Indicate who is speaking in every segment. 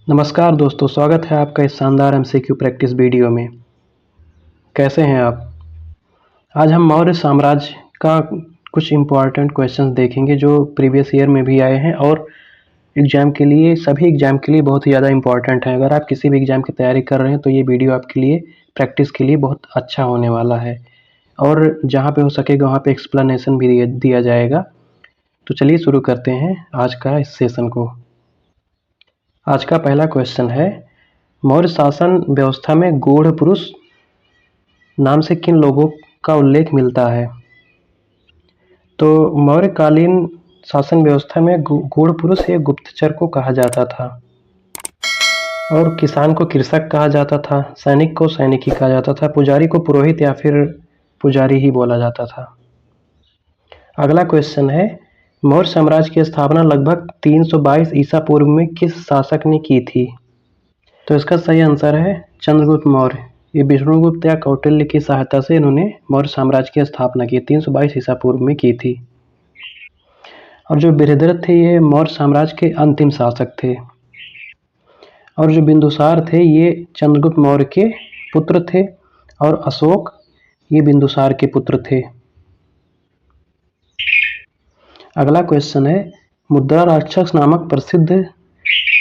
Speaker 1: नमस्कार दोस्तों, स्वागत है आपका इस शानदार एमसीक्यू प्रैक्टिस वीडियो में। कैसे हैं आप? आज हम मौर्य साम्राज्य का कुछ इम्पोर्टेंट क्वेश्चंस देखेंगे जो प्रीवियस ईयर में भी आए हैं और सभी एग्जाम के लिए बहुत ही ज़्यादा इम्पोर्टेंट है। अगर आप किसी भी एग्जाम की तैयारी कर रहे हैं तो ये वीडियो आपके लिए प्रैक्टिस के लिए बहुत अच्छा होने वाला है और जहाँ पे हो सकेगा वहाँ पे एक्सप्लेनेशन भी दिया जाएगा। तो चलिए शुरू करते हैं आज का इस सेशन को। आज का पहला क्वेश्चन है, मौर्य शासन व्यवस्था में गूढ़ पुरुष नाम से किन लोगों का उल्लेख मिलता है? तो मौर्यकालीन शासन व्यवस्था में गूढ़ पुरुष या गुप्तचर को कहा जाता था और किसान को कृषक कहा जाता था, सैनिक को सैनिक ही कहा जाता था, पुजारी को पुरोहित या फिर पुजारी ही बोला जाता था। अगला क्वेश्चन है, मौर्य साम्राज्य की स्थापना लगभग 322 ईसा पूर्व में किस शासक ने की थी? तो इसका सही आंसर है चंद्रगुप्त मौर्य। ये विष्णुगुप्त या कौटिल्य की सहायता से इन्होंने मौर्य साम्राज्य की स्थापना की 322 ईसा पूर्व में की थी। और जो बृहद्रथ थे ये मौर्य साम्राज्य के अंतिम शासक थे और जो बिंदुसार थे ये चंद्रगुप्त मौर्य के पुत्र थे और अशोक ये बिंदुसार के पुत्र थे। अगला क्वेश्चन है, मुद्रा राक्षस नामक प्रसिद्ध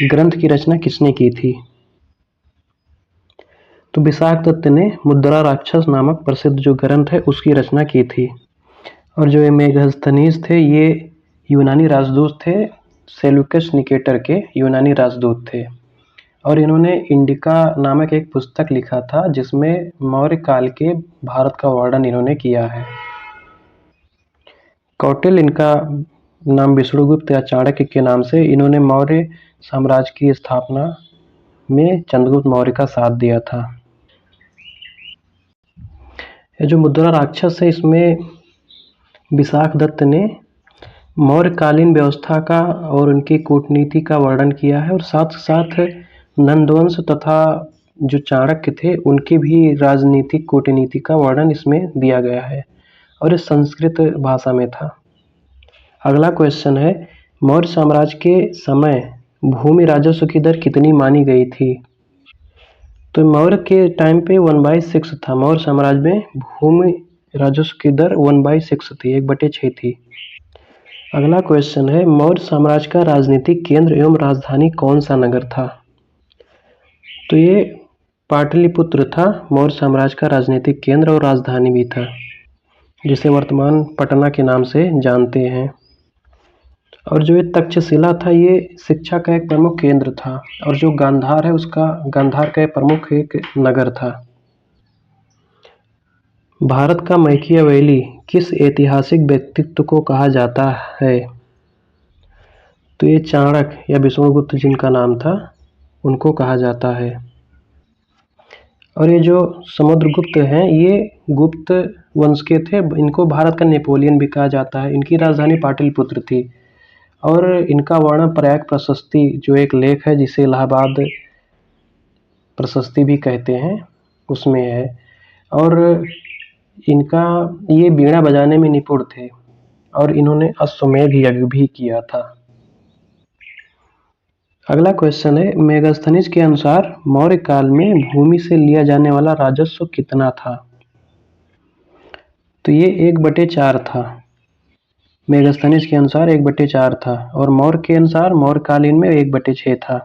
Speaker 1: ग्रंथ की रचना किसने की थी? तो विशाख दत्त ने मुद्रा राक्षस नामक प्रसिद्ध जो ग्रंथ है उसकी रचना की थी। और जो ये मेगास्थनीज थे ये यूनानी राजदूत थे, सेल्यूकस निकेटर के यूनानी राजदूत थे और इन्होंने इंडिका नामक एक पुस्तक लिखा था जिसमें मौर्य काल के भारत का वर्णन इन्होंने किया है। कौटिल्य इनका नाम विष्णुगुप्त या चाणक्य के नाम से, इन्होंने मौर्य साम्राज्य की स्थापना में चंद्रगुप्त मौर्य का साथ दिया था। ये जो मुद्रा राक्षस है इसमें विशाख दत्त ने मौर्यकालीन व्यवस्था का और उनकी कूटनीति का वर्णन किया है और साथ साथ नंदवंश तथा जो चाणक्य थे उनकी भी राजनीतिक कूटनीति का वर्णन इसमें दिया गया है और इस संस्कृत भाषा में था। अगला क्वेश्चन है, मौर्य साम्राज्य के समय भूमि राजस्व की दर कितनी मानी गई थी? तो मौर्य के टाइम पे 1/6 था। मौर्य साम्राज्य में भूमि राजस्व की दर 1/6 थी, 1/6 थी। अगला क्वेश्चन है, मौर्य साम्राज्य का राजनीतिक केंद्र एवं राजधानी कौन सा नगर था? तो ये पाटलिपुत्र था मौर्य साम्राज्य का राजनीतिक केंद्र और राजधानी भी था, जिसे वर्तमान पटना के नाम से जानते हैं। और जो ये तक्षशिला था ये शिक्षा का एक प्रमुख केंद्र था और जो गांधार है उसका गांधार का प्रमुख एक नगर था। भारत का मैकियावेली किस ऐतिहासिक व्यक्तित्व को कहा जाता है? तो ये चाणक्य या विष्णुगुप्त जिनका नाम था उनको कहा जाता है। और ये जो समुद्रगुप्त हैं ये गुप्त वंश के थे, इनको भारत का नेपोलियन भी कहा जाता है। इनकी राजधानी पाटलिपुत्र थी और इनका वर्णन प्रयाग प्रशस्ति जो एक लेख है जिसे इलाहाबाद प्रशस्ति भी कहते हैं उसमें है। और इनका ये वीणा बजाने में निपुण थे और इन्होंने अश्वमेध यज्ञ भी किया था। अगला क्वेश्चन है, मेगास्थनीज के अनुसार मौर्य काल में भूमि से लिया जाने वाला राजस्व कितना था? तो ये 1/4 था। मेगास्थनीज के अनुसार 1/4 था और मौर्य के अनुसार मौर्यकालीन में 1/6 था।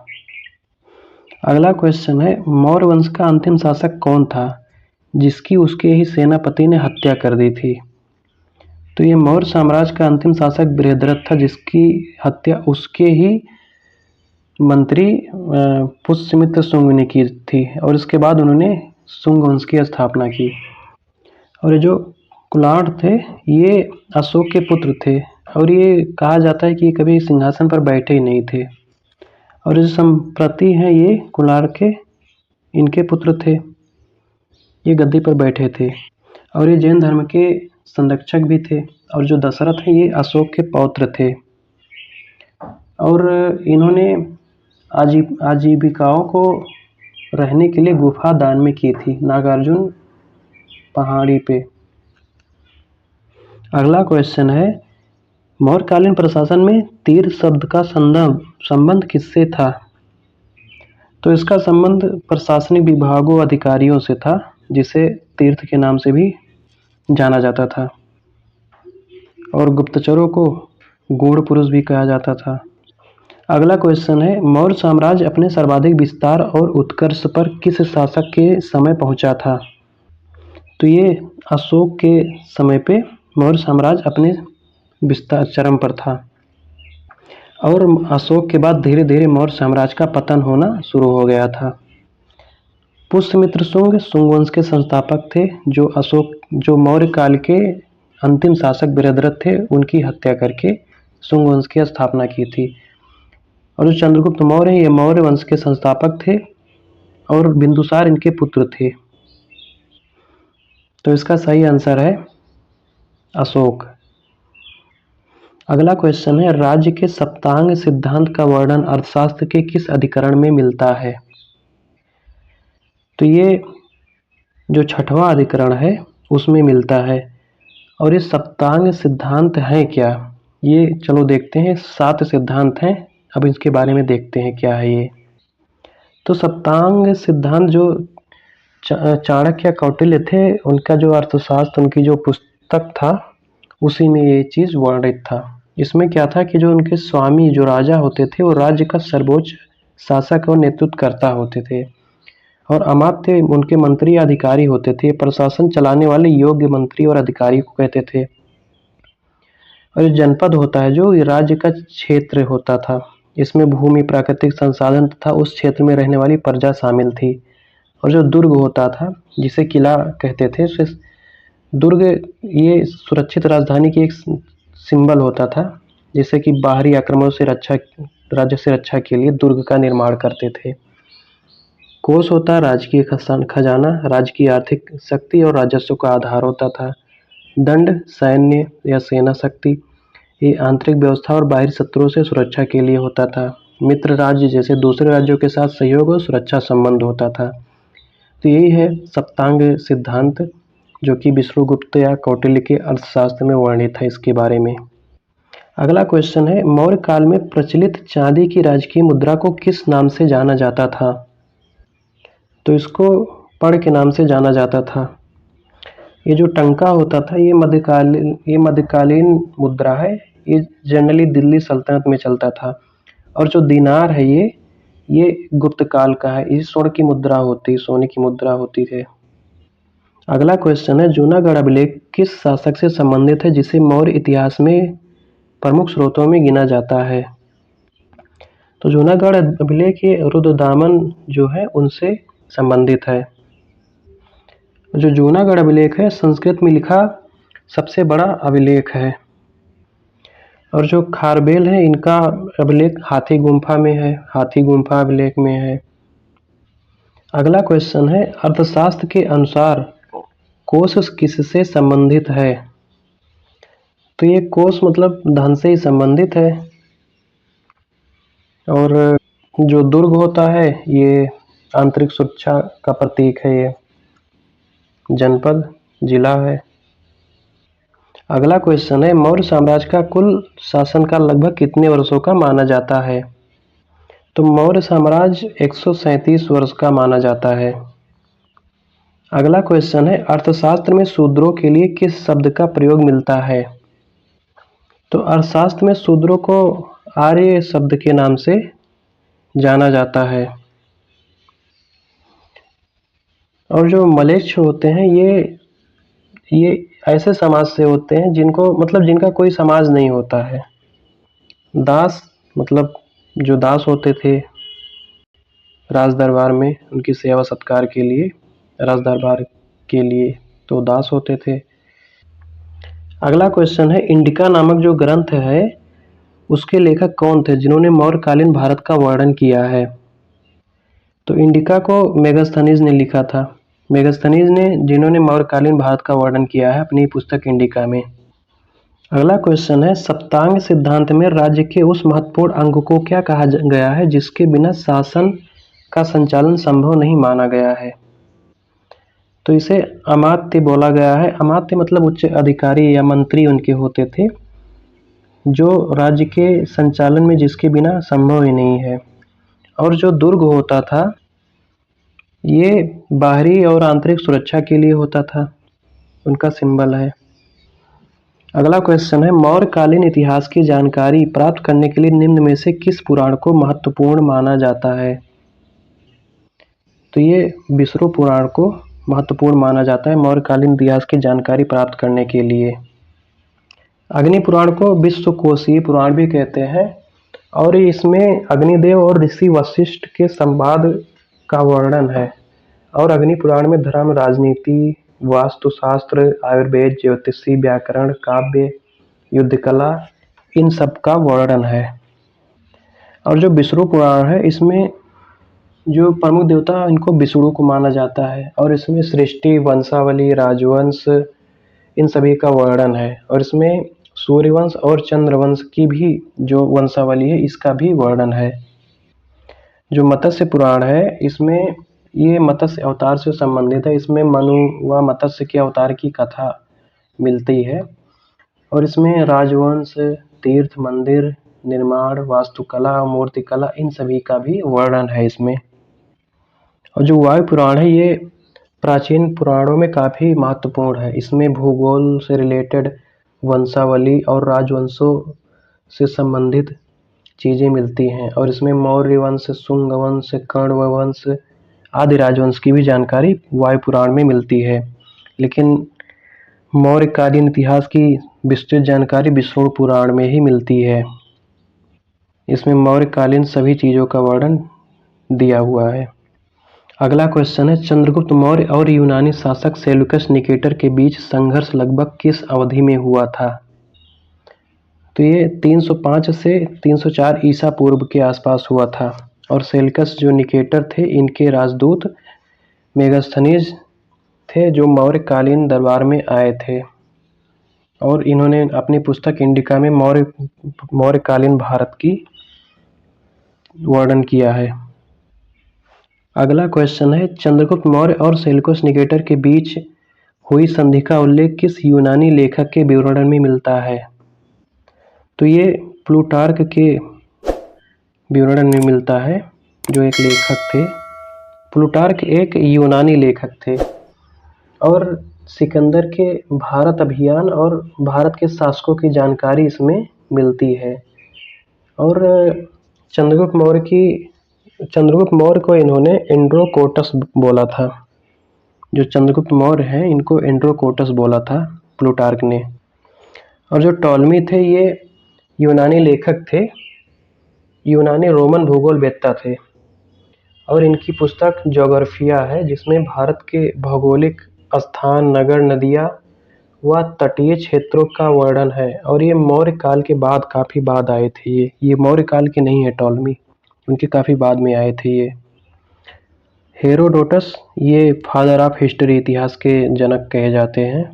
Speaker 1: अगला क्वेश्चन है, मौर्य वंश का अंतिम शासक कौन था जिसकी उसके ही सेनापति ने हत्या कर दी थी? तो ये मौर्य साम्राज्य का अंतिम शासक बृहद्रथ था जिसकी हत्या उसके ही मंत्री पुष्यमित्र शुंग ने की थी और इसके बाद उन्होंने शुंग वंश की स्थापना की। और ये जो कुलाट थे ये अशोक के पुत्र थे और ये कहा जाता है कि कभी सिंहासन पर बैठे ही नहीं थे। और जो संप्रति हैं ये कुलाट के इनके पुत्र थे, ये गद्दी पर बैठे थे और ये जैन धर्म के संरक्षक भी थे। और जो दशरथ हैं ये अशोक के पौत्र थे और इन्होंने आजीविकाओं को रहने के लिए गुफा दान में की थी नागार्जुन पहाड़ी पे। अगला क्वेश्चन है, मौर्यकालीन प्रशासन में तीर्थ शब्द का संबंध किससे था? तो इसका संबंध प्रशासनिक विभागों अधिकारियों से था, जिसे तीर्थ के नाम से भी जाना जाता था, और गुप्तचरों को गूढ़ पुरुष भी कहा जाता था। अगला क्वेश्चन है, मौर्य साम्राज्य अपने सर्वाधिक विस्तार और उत्कर्ष पर किस शासक के समय पहुंचा था? तो ये अशोक के समय पे मौर्य साम्राज्य अपने विस्तार चरम पर था, और अशोक के बाद धीरे धीरे मौर्य साम्राज्य का पतन होना शुरू हो गया था। पुष्यमित्र शुंग वंश के संस्थापक थे, जो मौर्य काल के अंतिम शासक वीरभद्र थे, उनकी हत्या करके शुंग वंश की स्थापना की थी। और जो चंद्रगुप्त मौर्य हैं, ये मौर्य वंश के संस्थापक थे, और बिंदुसार इनके पुत्र थे। तो इसका सही आंसर है अशोक। अगला क्वेश्चन है, राज्य के सप्तांग सिद्धांत का वर्णन अर्थशास्त्र के किस अधिकरण में मिलता है? तो ये जो 6वां अधिकरण है उसमें मिलता है। और ये सप्तांग सिद्धांत है क्या? ये चलो देखते हैं। 7 सिद्धांत हैं, अब इसके बारे में देखते हैं क्या है ये। तो सप्तांग सिद्धांत जो चाणक्य या कौटिल्य थे, उनका जो अर्थशास्त्र, उनकी जो पुस्तक था, उसी में ये चीज़ वर्णित था। इसमें क्या था कि जो उनके स्वामी, जो राजा होते थे, वो राज्य का सर्वोच्च शासक और नेतृत्व करता होते थे, और अमात्य उनके मंत्री या अधिकारी होते थे। प्रशासन चलाने वाले योग्य मंत्री और अधिकारी को कहते थे। और जो जनपद होता है, जो राज्य का क्षेत्र होता था, इसमें भूमि, प्राकृतिक संसाधन तथा उस क्षेत्र में रहने वाली प्रजा शामिल थी। और जो दुर्ग होता था, जिसे किला कहते थे, दुर्ग ये सुरक्षित राजधानी की एक सिंबल होता था, जैसे कि बाहरी आक्रमणों से राज्य से रक्षा के लिए दुर्ग का निर्माण करते थे। कोष होता राजकीय खजाना, राज्य की आर्थिक शक्ति और राजस्व का आधार होता था। दंड सैन्य या सेना शक्ति, ये आंतरिक व्यवस्था और बाहरी शत्रुओं से सुरक्षा के लिए होता था। मित्र राज्य, जैसे दूसरे राज्यों के साथ सहयोग और सुरक्षा संबंध होता था। तो यही है सप्तांग सिद्धांत, जो कि विष्णुगुप्त या कौटिल्य के अर्थशास्त्र में वर्णित है इसके बारे में। अगला क्वेश्चन है, मौर्य काल में प्रचलित चांदी की राजकीय मुद्रा को किस नाम से जाना जाता था? तो इसको पर्ण के नाम से जाना जाता था। ये जो टंका होता था, ये मध्यकालीन मुद्रा है। ये जनरली दिल्ली सल्तनत में चलता था। और जो दिनार है, ये गुप्त काल का है। ये सोने की मुद्रा होती है। अगला क्वेश्चन है, जूनागढ़ अभिलेख किस शासक से संबंधित है, जिसे मौर्य इतिहास में प्रमुख स्रोतों में गिना जाता है? तो जूनागढ़ अभिलेख ये रुद्रदामन जो है, उनसे संबंधित है। जो जूनागढ़ अभिलेख है, संस्कृत में लिखा सबसे बड़ा अभिलेख है। और जो खारबेल है, इनका अभिलेख हाथी गुम्फा अभिलेख में है। अगला क्वेश्चन है, अर्थशास्त्र के अनुसार कोश किससे संबंधित है? तो ये कोश मतलब धन से ही संबंधित है। और जो दुर्ग होता है, ये आंतरिक सुरक्षा का प्रतीक है। ये जनपद, जिला है। अगला क्वेश्चन है, मौर्य साम्राज्य का कुल शासनकाल लगभग कितने वर्षों का माना जाता है? तो मौर्य साम्राज्य 137 वर्ष का माना जाता है। अगला क्वेश्चन है, अर्थशास्त्र में शूद्रों के लिए किस शब्द का प्रयोग मिलता है? तो अर्थशास्त्र में शूद्रों को आर्य शब्द के नाम से जाना जाता है। और जो म्लेच्छ होते हैं, ये ऐसे समाज से होते हैं जिनका कोई समाज नहीं होता है। दास मतलब जो दास होते थे राज दरबार में, उनकी सेवा सत्कार के लिए, राज दरबार के लिए, तो दास होते थे। अगला क्वेश्चन है, इंडिका नामक जो ग्रंथ है, उसके लेखक कौन थे, जिन्होंने मौर्यकालीन भारत का वर्णन किया है? तो इंडिका को मेगास्थनीज ने लिखा था। जिन्होंने मौर्यकालीन भारत का वर्णन किया है अपनी पुस्तक इंडिका में। अगला क्वेश्चन है, सप्तांग सिद्धांत में राज्य के उस महत्वपूर्ण अंग को क्या कहा गया है, जिसके बिना शासन का संचालन संभव नहीं माना गया है? तो इसे अमात्य बोला गया है। अमात्य मतलब उच्च अधिकारी या मंत्री उनके होते थे, जो राज्य के संचालन में जिसके बिना संभव ही नहीं है। और जो दुर्ग होता था, ये बाहरी और आंतरिक सुरक्षा के लिए होता था, उनका सिंबल है। अगला क्वेश्चन है, मौर्यकालीन इतिहास की जानकारी प्राप्त करने के लिए निम्न में से किस पुराण को महत्वपूर्ण माना जाता है? तो ये विष्णु पुराण को महत्वपूर्ण माना जाता है मौर्यकालीन इतिहास की जानकारी प्राप्त करने के लिए। अग्नि पुराण को विश्वकोशीय पुराण भी कहते हैं और इसमें अग्निदेव और ऋषि वशिष्ठ के संवाद का वर्णन है। और अग्नि पुराण में धर्म, राजनीति, वास्तुशास्त्र, आयुर्वेद, ज्योतिषी, व्याकरण, काव्य, युद्ध कला, इन सब का वर्णन है। और जो विष्णु पुराण है, इसमें जो प्रमुख देवता इनको विष्णु को माना जाता है और इसमें सृष्टि, वंशावली, राजवंश, इन सभी का वर्णन है। और इसमें सूर्यवंश और चंद्रवंश की भी जो वंशावली है, इसका भी वर्णन है। जो मत्स्य पुराण है, इसमें ये मत्स्य अवतार से संबंधित है। इसमें मनु व मत्स्य के अवतार की कथा मिलती है और इसमें राजवंश, तीर्थ, मंदिर निर्माण, वास्तुकला, मूर्तिकला, इन सभी का भी वर्णन है इसमें। और जो वायु पुराण है, ये प्राचीन पुराणों में काफ़ी महत्वपूर्ण है। इसमें भूगोल से रिलेटेड वंशावली और राजवंशों से संबंधित चीज़ें मिलती हैं और इसमें मौर्य वंश, शुंग वंश, कण्व वंश आदि राजवंश की भी जानकारी वायु पुराण में मिलती है। लेकिन मौर्यकालीन इतिहास की विस्तृत जानकारी विष्णु पुराण में ही मिलती है। इसमें मौर्यकालीन सभी चीज़ों का वर्णन दिया हुआ है। अगला क्वेश्चन है, चंद्रगुप्त मौर्य और यूनानी शासक सेल्यूकस निकेटर के बीच संघर्ष लगभग किस अवधि में हुआ था? तो ये 305 से 304 ईसा पूर्व के आसपास हुआ था और सेल्यूकस जो निकेटर थे, इनके राजदूत मेगास्थनीज थे जो मौर्यकालीन दरबार में आए थे और इन्होंने अपनी पुस्तक इंडिका में मौर्यकालीन भारत की वर्णन किया है। अगला क्वेश्चन है, चंद्रगुप्त मौर्य और सेल्यूकस निकेटर के बीच हुई संधि का उल्लेख किस यूनानी लेखक के विवरण में मिलता है? तो ये प्लूटार्क के विवरण में मिलता है, जो एक लेखक थे। प्लूटार्क एक यूनानी लेखक थे और सिकंदर के भारत अभियान और भारत के शासकों की जानकारी इसमें मिलती है। और चंद्रगुप्त मौर्य को इन्होंने एंड्रोकोटस बोला था। जो चंद्रगुप्त मौर्य हैं, इनको एंड्रोकोटस बोला था प्लूटार्क ने। और जो टॉलमी थे, ये यूनानी लेखक थे, यूनानी रोमन भूगोलवेत्ता थे और इनकी पुस्तक ज्योग्राफिया है, जिसमें भारत के भौगोलिक स्थान, नगर, नदियाँ व तटीय क्षेत्रों का वर्णन है। और ये मौर्य काल के बाद काफ़ी बाद आए थे। ये मौर्य काल के नहीं है टॉलमी, उनके काफ़ी बाद में आए थे ये। हेरोडोटस ये फादर ऑफ हिस्ट्री, इतिहास के जनक कहे जाते हैं।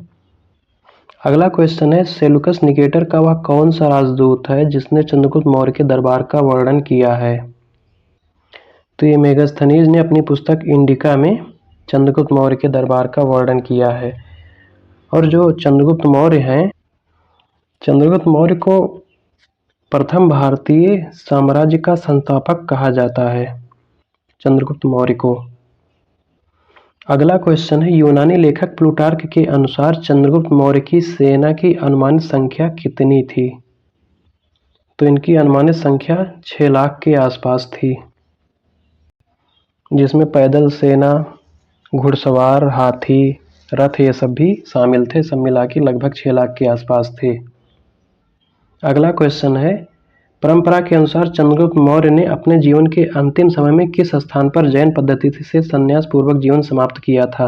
Speaker 1: अगला क्वेश्चन है, सेल्यूकस निकेटर का वह कौन सा राजदूत है जिसने चंद्रगुप्त मौर्य के दरबार का वर्णन किया है? तो ये मेगास्थनीज ने अपनी पुस्तक इंडिका में चंद्रगुप्त मौर्य के दरबार का वर्णन किया है। और जो चंद्रगुप्त मौर्य हैं, चंद्रगुप्त मौर्य को प्रथम भारतीय साम्राज्य का संस्थापक कहा जाता है, चंद्रगुप्त मौर्य को। अगला क्वेश्चन है, यूनानी लेखक प्लूटार्क के अनुसार चंद्रगुप्त मौर्य की सेना की अनुमानित संख्या कितनी थी? तो इनकी अनुमानित संख्या 6 लाख के आसपास थी, जिसमें पैदल सेना, घुड़सवार, हाथी, रथ ये सब भी शामिल थे। सब मिला के लगभग 6 लाख के आसपास थे। अगला क्वेश्चन है, परंपरा के अनुसार चंद्रगुप्त मौर्य ने अपने जीवन के अंतिम समय में किस स्थान पर जैन पद्धति से संन्यास पूर्वक जीवन समाप्त किया था?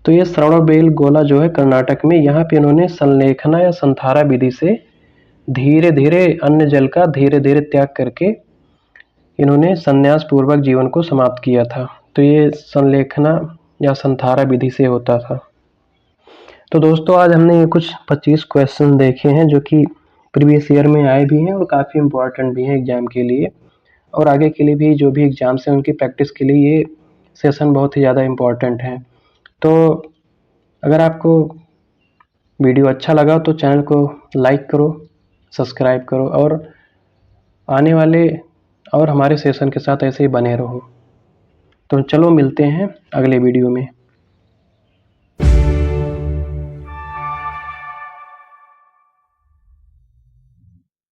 Speaker 1: तो ये श्रवणबेलगोला जो है कर्नाटक में, यहाँ पे इन्होंने संलेखना या संथारा विधि से धीरे धीरे अन्न जल का धीरे धीरे त्याग करके इन्होंने संन्यास पूर्वक जीवन को समाप्त किया था। तो ये संलेखना या संथारा विधि से होता था। तो दोस्तों, आज हमने ये कुछ 25 क्वेश्चन देखे हैं जो कि प्रीवियस ईयर में आए भी हैं और काफ़ी इम्पोर्टेंट भी हैं एग्ज़ाम के लिए और आगे के लिए भी जो भी एग्ज़ाम्स हैं उनकी प्रैक्टिस के लिए ये सेशन बहुत ही ज़्यादा इम्पोर्टेंट है। तो अगर आपको वीडियो अच्छा लगा तो चैनल को लाइक करो, सब्सक्राइब करो और आने वाले और हमारे सेशन के साथ ऐसे ही बने रहो। तो चलो मिलते हैं अगले वीडियो में।